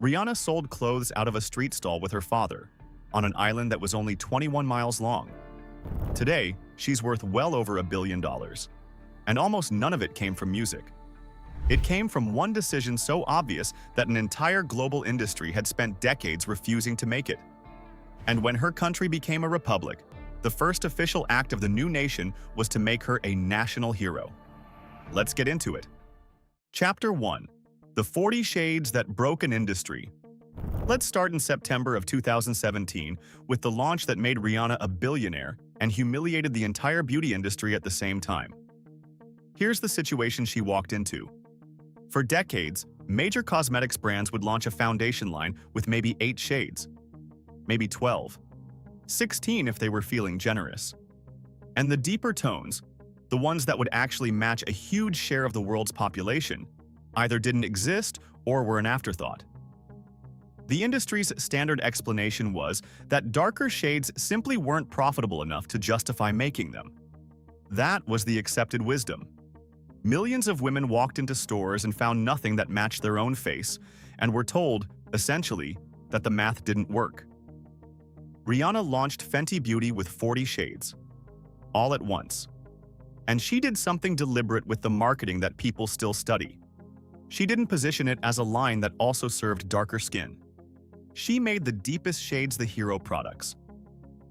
Rihanna sold clothes out of a street stall with her father, on an island that was only 21 miles long. Today, she's worth well over $1 billion. And almost none of it came from music. It came from one decision so obvious that an entire global industry had spent decades refusing to make it. And when her country became a republic, the first official act of the new nation was to make her a national hero. Let's get into it. Chapter 1. The 40 Shades That Broke an Industry. Let's start in September of 2017 with the launch that made Rihanna a billionaire and humiliated the entire beauty industry at the same time. Here's the situation she walked into. For decades, major cosmetics brands would launch a foundation line with maybe 8 shades, maybe 12, 16 if they were feeling generous. And the deeper tones, the ones that would actually match a huge share of the world's population, either didn't exist or were an afterthought. The industry's standard explanation was that darker shades simply weren't profitable enough to justify making them. That was the accepted wisdom. Millions of women walked into stores and found nothing that matched their own face, and were told, essentially, that the math didn't work. Rihanna launched Fenty Beauty with 40 shades, all at once. And she did something deliberate with the marketing that people still study. She didn't position it as a line that also served darker skin. She made the deepest shades the hero products.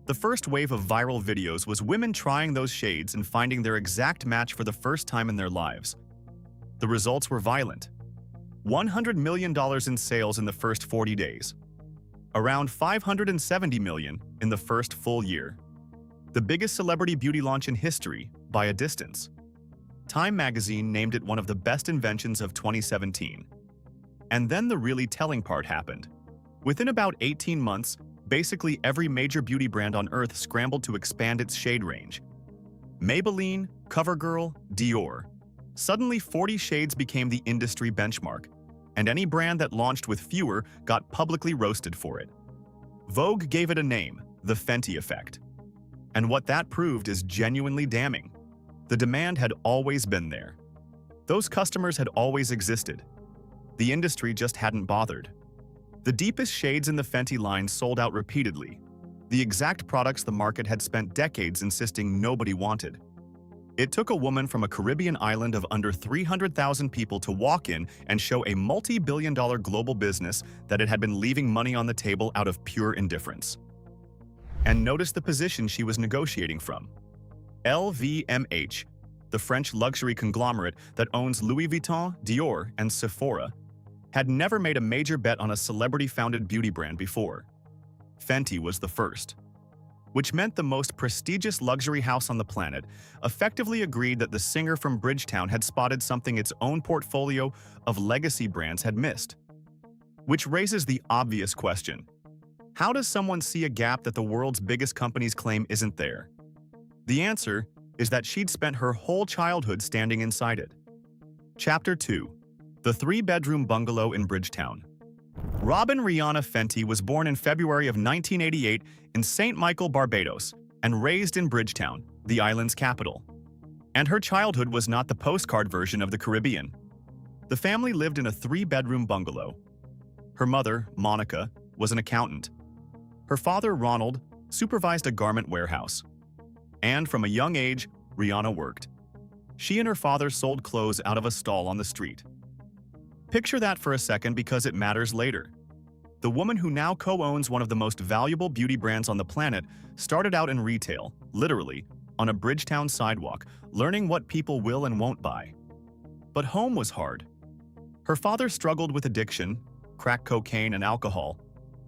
The first wave of viral videos was women trying those shades and finding their exact match for the first time in their lives. The results were violent. $100 million in sales in the first 40 days. Around $570 million in the first full year. The biggest celebrity beauty launch in history, by a distance. Time magazine named it one of the best inventions of 2017. And then the really telling part happened. Within about 18 months, basically every major beauty brand on Earth scrambled to expand its shade range. Maybelline, CoverGirl, Dior. Suddenly 40 shades became the industry benchmark, and any brand that launched with fewer got publicly roasted for it. Vogue gave it a name, the Fenty effect. And what that proved is genuinely damning. The demand had always been there. Those customers had always existed. The industry just hadn't bothered. The deepest shades in the Fenty line sold out repeatedly, the exact products the market had spent decades insisting nobody wanted. It took a woman from a Caribbean island of under 300,000 people to walk in and show a multi-billion-dollar global business that it had been leaving money on the table out of pure indifference. And notice the position she was negotiating from. LVMH, the French luxury conglomerate that owns Louis Vuitton, Dior, and Sephora, had never made a major bet on a celebrity-founded beauty brand before. Fenty was the first, which meant the most prestigious luxury house on the planet effectively agreed that the singer from Bridgetown had spotted something its own portfolio of legacy brands had missed. Which raises the obvious question: how does someone see a gap that the world's biggest companies claim isn't there? The answer is that she'd spent her whole childhood standing inside it. Chapter 2. The 3-bedroom bungalow in Bridgetown. Robin Rihanna Fenty was born in February of 1988 in St. Michael, Barbados, and raised in Bridgetown, the island's capital. And her childhood was not the postcard version of the Caribbean. The family lived in a 3-bedroom bungalow. Her mother, Monica, was an accountant. Her father, Ronald, supervised a garment warehouse. And from a young age, Rihanna worked. She and her father sold clothes out of a stall on the street. Picture that for a second because it matters later. The woman who now co-owns one of the most valuable beauty brands on the planet started out in retail, literally, on a Bridgetown sidewalk, learning what people will and won't buy. But home was hard. Her father struggled with addiction, crack cocaine and alcohol,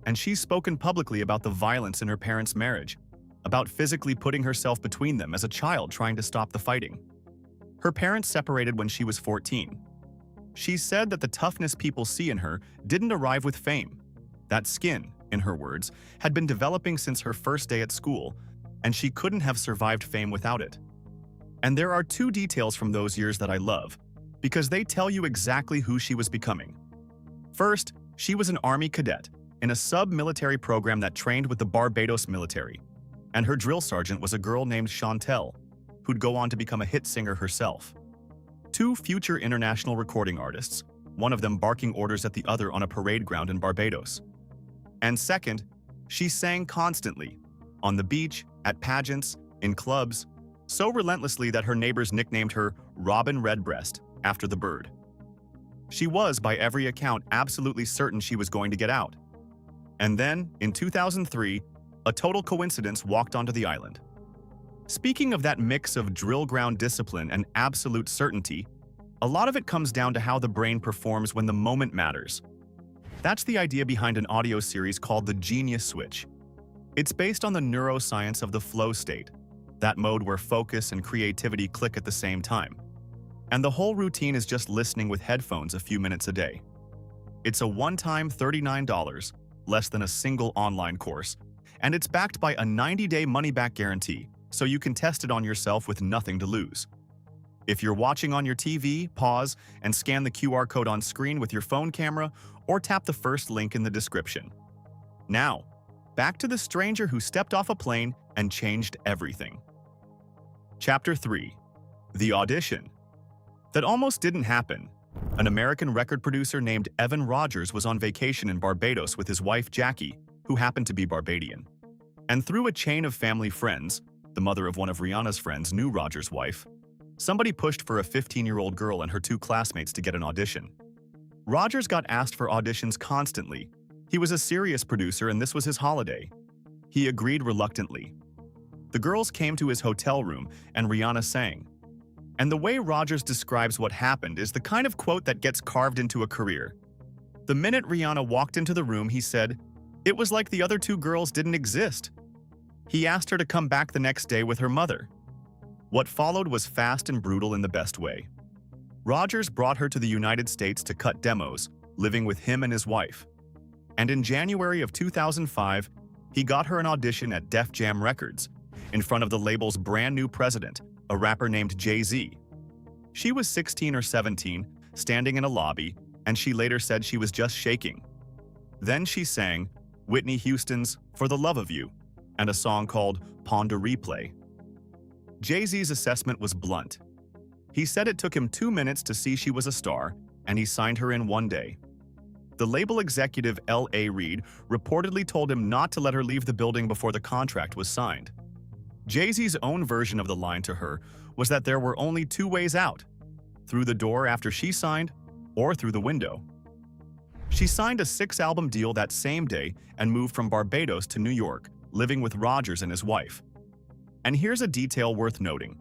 and she's spoken publicly about the violence in her parents' marriage, about physically putting herself between them as a child trying to stop the fighting. Her parents separated when she was 14. She said that the toughness people see in her didn't arrive with fame. That skin, in her words, had been developing since her first day at school, and she couldn't have survived fame without it. And there are 2 details from those years that I love, because they tell you exactly who she was becoming. First, she was an Army cadet in a sub-military program that trained with the Barbados military, and her drill sergeant was a girl named Chantel, who'd go on to become a hit singer herself. 2 future international recording artists, one of them barking orders at the other on a parade ground in Barbados. And second, she sang constantly, on the beach, at pageants, in clubs, so relentlessly that her neighbors nicknamed her Robin Redbreast after the bird. She was, by every account, absolutely certain she was going to get out. And then, in 2003, a total coincidence walked onto the island. Speaking of that mix of drill ground discipline and absolute certainty, a lot of it comes down to how the brain performs when the moment matters. That's the idea behind an audio series called the Genius Switch. It's based on the neuroscience of the flow state, that mode where focus and creativity click at the same time. And the whole routine is just listening with headphones a few minutes a day. It's a one-time $39, less than a single online course, and it's backed by a 90-day money-back guarantee, so you can test it on yourself with nothing to lose. If you're watching on your TV, pause and scan the QR code on screen with your phone camera or tap the first link in the description. Now, back to the stranger who stepped off a plane and changed everything. Chapter 3. The Audition. That almost didn't happen. An American record producer named Evan Rogers was on vacation in Barbados with his wife Jackie, who happened to be Barbadian. And through a chain of family friends, the mother of one of Rihanna's friends knew Rogers' wife. Somebody pushed for a 15-year-old girl and her two classmates to get an audition. Rogers got asked for auditions constantly. He was a serious producer and this was his holiday. He agreed reluctantly. The girls came to his hotel room and Rihanna sang. And the way Rogers describes what happened is the kind of quote that gets carved into a career. The minute Rihanna walked into the room, he said, "It was like the other two girls didn't exist." He asked her to come back the next day with her mother. What followed was fast and brutal in the best way. Rogers brought her to the United States to cut demos, living with him and his wife. And in January of 2005, he got her an audition at Def Jam Records, in front of the label's brand new president, a rapper named Jay-Z. She was 16 or 17, standing in a lobby, and she later said she was just shaking. Then she sang Whitney Houston's For the Love of You, and a song called Pon de Replay. Jay-Z's assessment was blunt. He said it took him 2 minutes to see she was a star, and he signed her in one day. The label executive L.A. Reid reportedly told him not to let her leave the building before the contract was signed. Jay-Z's own version of the line to her was that there were only two ways out, through the door after she signed, or through the window. She signed a 6-album deal that same day and moved from Barbados to New York, living with Rogers and his wife. And here's a detail worth noting.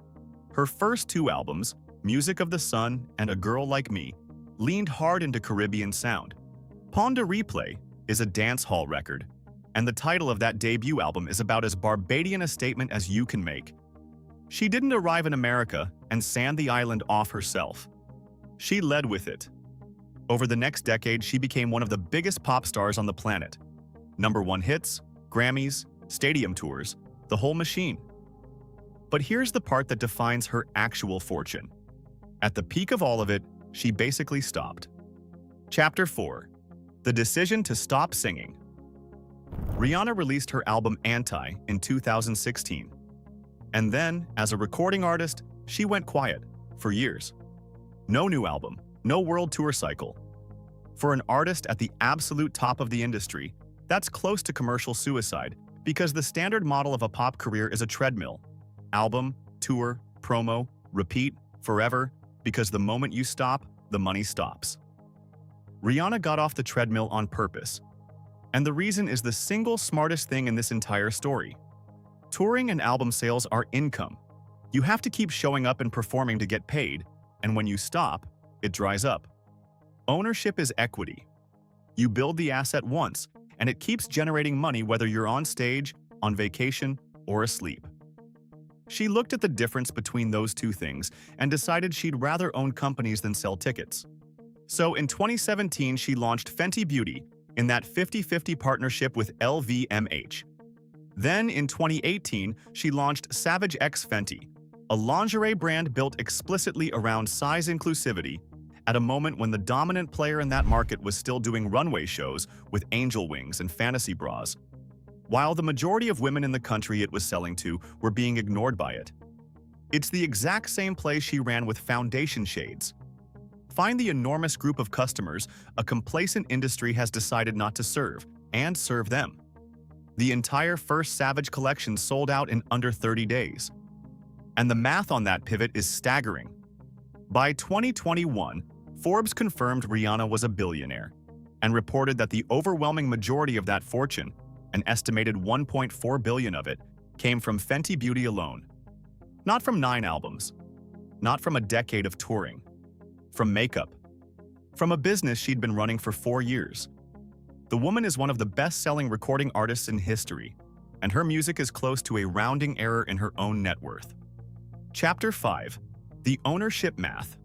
Her first 2 albums, Music of the Sun and A Girl Like Me, leaned hard into Caribbean sound. Pon de Replay is a dance hall record, and the title of that debut album is about as Barbadian a statement as you can make. She didn't arrive in America and sand the island off herself. She led with it. Over the next decade, she became one of the biggest pop stars on the planet. #1 hits, Grammys, stadium tours, the whole machine. But here's the part that defines her actual fortune. At the peak of all of it, she basically stopped. Chapter 4. The Decision to Stop Singing. Rihanna released her album Anti in 2016. And then, as a recording artist, she went quiet for years. No new album, no world tour cycle. For an artist at the absolute top of the industry, that's close to commercial suicide because the standard model of a pop career is a treadmill. Album, tour, promo, repeat, forever, because the moment you stop, the money stops. Rihanna got off the treadmill on purpose. And the reason is the single smartest thing in this entire story. Touring and album sales are income. You have to keep showing up and performing to get paid, and when you stop, it dries up. Ownership is equity. You build the asset once, and it keeps generating money whether you're on stage, on vacation, or asleep. She looked at the difference between those two things and decided she'd rather own companies than sell tickets. So in 2017, she launched Fenty Beauty in that 50-50 partnership with LVMH. Then in 2018, she launched Savage X Fenty, a lingerie brand built explicitly around size inclusivity at a moment when the dominant player in that market was still doing runway shows with angel wings and fantasy bras, while the majority of women in the country it was selling to were being ignored by it. It's the exact same play she ran with foundation shades. Find the enormous group of customers a complacent industry has decided not to serve, and serve them. The entire first Savage collection sold out in under 30 days. And the math on that pivot is staggering. By 2021, Forbes confirmed Rihanna was a billionaire and reported that the overwhelming majority of that fortune, an estimated $1.4 billion of it, came from Fenty Beauty alone. Not from 9 albums, not from a decade of touring, from makeup, from a business she'd been running for 4 years. The woman is one of the best-selling recording artists in history, and her music is close to a rounding error in her own net worth. Chapter 5. The Ownership Math.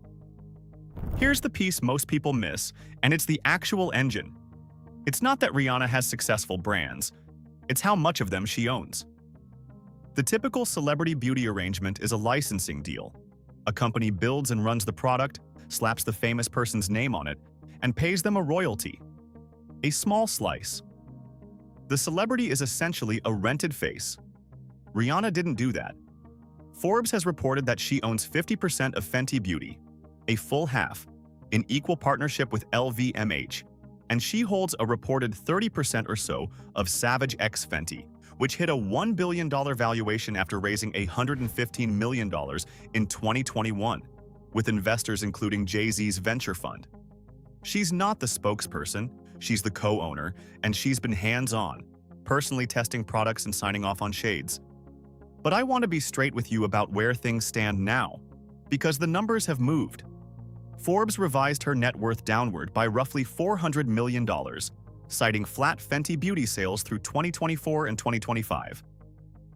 Here's the piece most people miss, and it's the actual engine. It's not that Rihanna has successful brands, it's how much of them she owns. The typical celebrity beauty arrangement is a licensing deal. A company builds and runs the product, slaps the famous person's name on it, and pays them a royalty. A small slice. The celebrity is essentially a rented face. Rihanna didn't do that. Forbes has reported that she owns 50% of Fenty Beauty, a full half, in equal partnership with LVMH, and she holds a reported 30% or so of Savage x Fenty, which hit a $1 billion valuation after raising $115 million in 2021, with investors including Jay-Z's venture fund. She's not the spokesperson, she's the co-owner, and she's been hands-on, personally testing products and signing off on shades. But I want to be straight with you about where things stand now, because the numbers have moved. Forbes revised her net worth downward by roughly $400 million, citing flat Fenty Beauty sales through 2024 and 2025.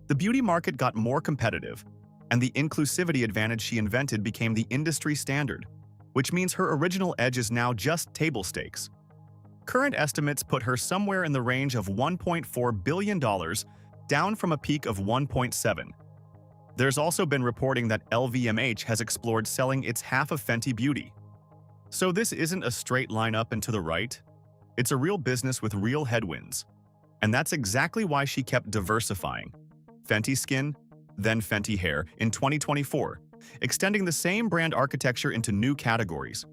The beauty market got more competitive, and the inclusivity advantage she invented became the industry standard, which means her original edge is now just table stakes. Current estimates put her somewhere in the range of $1.4 billion, down from a peak of $1.7 billion. There's also been reporting that LVMH has explored selling its half of Fenty Beauty. So this isn't a straight line up and to the right. It's a real business with real headwinds. And that's exactly why she kept diversifying. Fenty Skin, then Fenty Hair in 2024, extending the same brand architecture into new categories.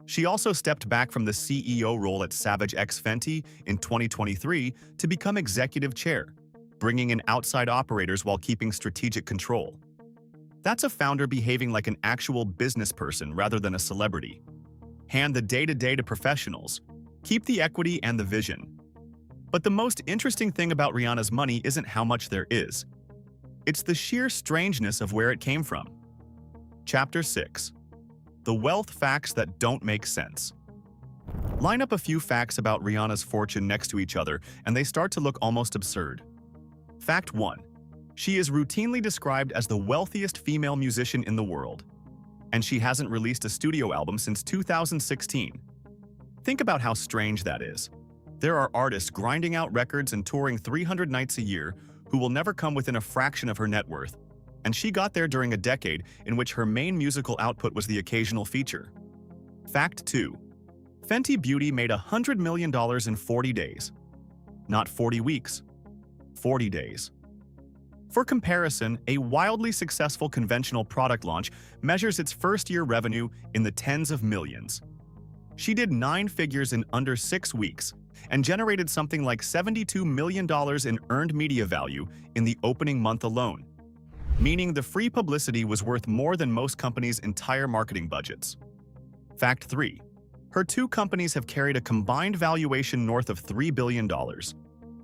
She also stepped back from the CEO role at Savage x Fenty in 2023 to become executive chair, bringing in outside operators while keeping strategic control. That's a founder behaving like an actual business person rather than a celebrity. Hand the day-to-day to professionals. Keep the equity and the vision. But the most interesting thing about Rihanna's money isn't how much there is. It's the sheer strangeness of where it came from. Chapter 6. The wealth facts that don't make sense. Line up a few facts about Rihanna's fortune next to each other, and they start to look almost absurd. Fact 1. She is routinely described as the wealthiest female musician in the world, and she hasn't released a studio album since 2016. Think about how strange that is. There are artists grinding out records and touring 300 nights a year who will never come within a fraction of her net worth, and she got there during a decade in which her main musical output was the occasional feature. Fact 2. Fenty Beauty made $100 million in 40 days. Not 40 weeks. 40 days. For comparison, a wildly successful conventional product launch measures its first-year revenue in the tens of millions. She did 9 figures in under 6 weeks and generated something like $72 million in earned media value in the opening month alone, meaning the free publicity was worth more than most companies' entire marketing budgets. Fact 3. Her 2 companies have carried a combined valuation north of $3 billion,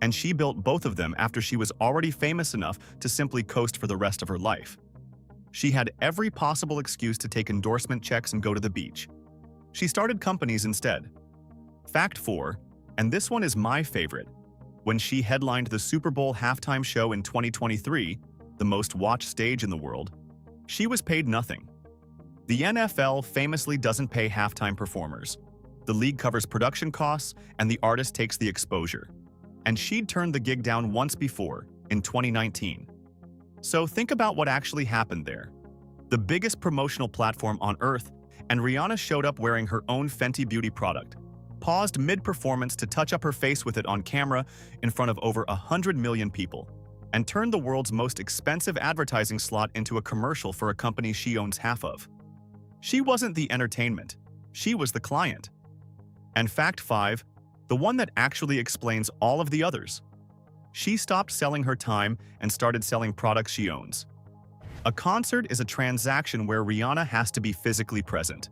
and she built both of them after she was already famous enough to simply coast for the rest of her life. She had every possible excuse to take endorsement checks and go to the beach. She started companies instead. Fact 4, and this one is my favorite. When she headlined the Super Bowl halftime show in 2023, the most watched stage in the world, she was paid nothing. The NFL famously doesn't pay halftime performers. The league covers production costs, and the artist takes the exposure. And she'd turned the gig down once before, in 2019. So think about what actually happened there. The biggest promotional platform on Earth, and Rihanna showed up wearing her own Fenty Beauty product, paused mid-performance to touch up her face with it on camera in front of over 100 million people, and turned the world's most expensive advertising slot into a commercial for a company she owns half of. She wasn't the entertainment. She was the client. And fact 5, the one that actually explains all of the others. She stopped selling her time and started selling products she owns. A concert is a transaction where Rihanna has to be physically present.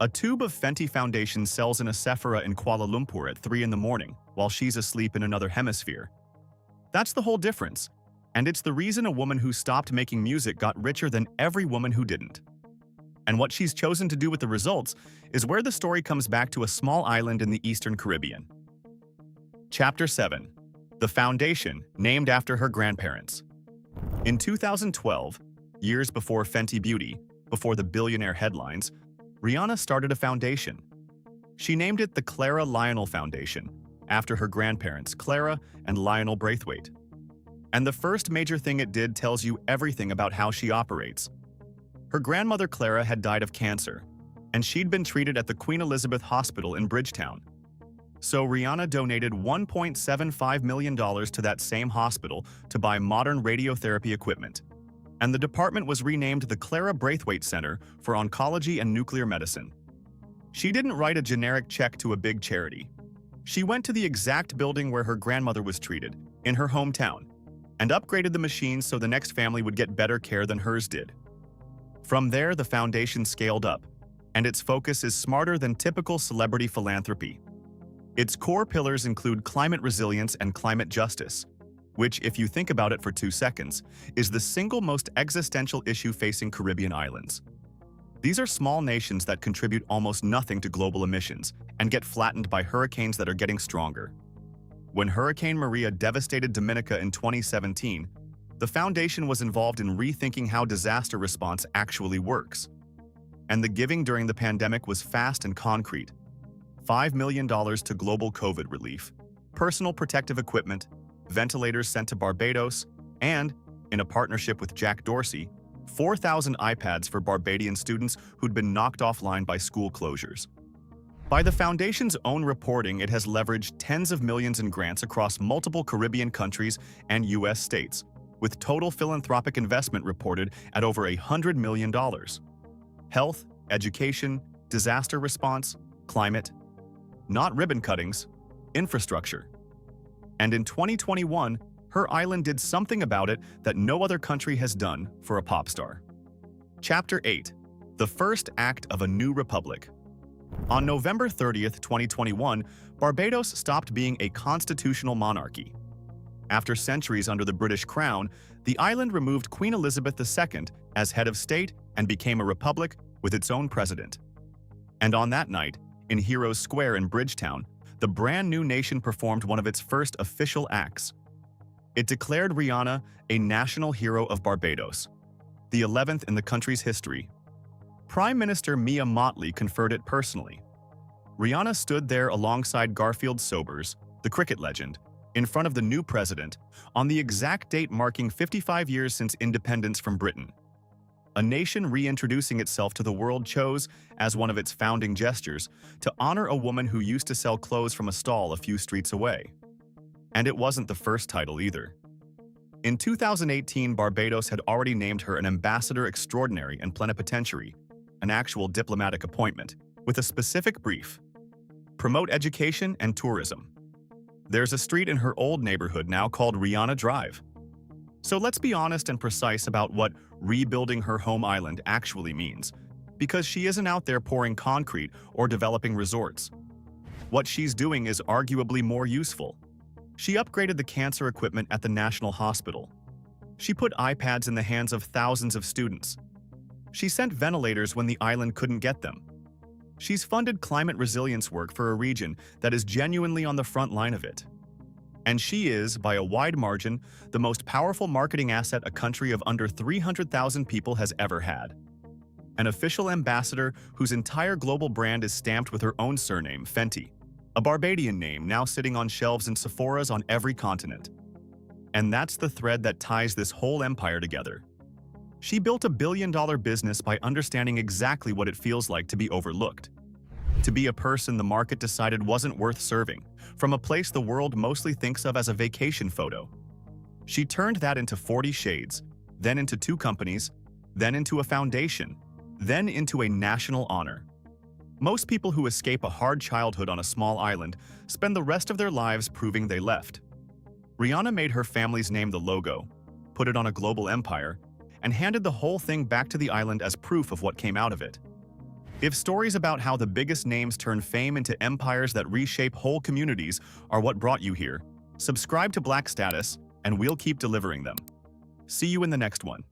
A tube of Fenty foundation sells in a Sephora in Kuala Lumpur at 3 in the morning, while she's asleep in another hemisphere. That's the whole difference, and it's the reason a woman who stopped making music got richer than every woman who didn't. And what she's chosen to do with the results is where the story comes back to a small island in the Eastern Caribbean. Chapter 7. The Foundation, named after her grandparents. In 2012, years before Fenty Beauty, before the billionaire headlines, Rihanna started a foundation. She named it the Clara Lionel Foundation, after her grandparents, Clara and Lionel Braithwaite. And the first major thing it did tells you everything about how she operates. Her grandmother Clara had died of cancer, and she'd been treated at the Queen Elizabeth Hospital in Bridgetown. So Rihanna donated $1.75 million to that same hospital to buy modern radiotherapy equipment. And the department was renamed the Clara Braithwaite Center for Oncology and Nuclear Medicine. She didn't write a generic check to a big charity. She went to the exact building where her grandmother was treated, in her hometown, and upgraded the machines so the next family would get better care than hers did. From there, the foundation scaled up, and its focus is smarter than typical celebrity philanthropy. Its core pillars include climate resilience and climate justice, which, if you think about it for 2 seconds, is the single most existential issue facing Caribbean islands. These are small nations that contribute almost nothing to global emissions and get flattened by hurricanes that are getting stronger. When Hurricane Maria devastated Dominica in 2017, the foundation was involved in rethinking how disaster response actually works. And the giving during the pandemic was fast and concrete. $5 million to global COVID relief, personal protective equipment, ventilators sent to Barbados, and, in a partnership with Jack Dorsey, 4,000 iPads for Barbadian students who'd been knocked offline by school closures. By the foundation's own reporting, it has leveraged tens of millions in grants across multiple Caribbean countries and U.S. states, with total philanthropic investment reported at over $100 million. Health, education, disaster response, climate. Not ribbon cuttings, infrastructure. And in 2021, her island did something about it that no other country has done for a pop star. Chapter 8. The First Act of a New Republic. On November 30th, 2021, Barbados stopped being a constitutional monarchy. After centuries under the British Crown, the island removed Queen Elizabeth II as head of state and became a republic with its own president. And on that night, in Heroes Square in Bridgetown, the brand new nation performed one of its first official acts. It declared Rihanna a national hero of Barbados, the 11th in the country's history. Prime Minister Mia Mottley conferred it personally. Rihanna stood there alongside Garfield Sobers, the cricket legend, in front of the new president, on the exact date marking 55 years since independence from Britain. A nation reintroducing itself to the world chose, as one of its founding gestures, to honor a woman who used to sell clothes from a stall a few streets away. And it wasn't the first title either. In 2018, Barbados had already named her an ambassador extraordinary and plenipotentiary, an actual diplomatic appointment, with a specific brief: promote education and tourism. There's a street in her old neighborhood now called Rihanna Drive. So let's be honest and precise about what rebuilding her home island actually means, because she isn't out there pouring concrete or developing resorts. What she's doing is arguably more useful. She upgraded the cancer equipment at the National Hospital. She put iPads in the hands of thousands of students. She sent ventilators when the island couldn't get them. She's funded climate resilience work for a region that is genuinely on the front line of it. And she is, by a wide margin, the most powerful marketing asset a country of under 300,000 people has ever had. An official ambassador whose entire global brand is stamped with her own surname, Fenty, a Barbadian name now sitting on shelves in Sephoras on every continent. And that's the thread that ties this whole empire together. She built a billion-dollar business by understanding exactly what it feels like to be overlooked. To be a person the market decided wasn't worth serving, from a place the world mostly thinks of as a vacation photo. She turned that into 40 shades, then into 2 companies, then into a foundation, then into a national honor. Most people who escape a hard childhood on a small island spend the rest of their lives proving they left. Rihanna made her family's name the logo, put it on a global empire, and handed the whole thing back to the island as proof of what came out of it. If stories about how the biggest names turn fame into empires that reshape whole communities are what brought you here, subscribe to Black Status, and we'll keep delivering them. See you in the next one.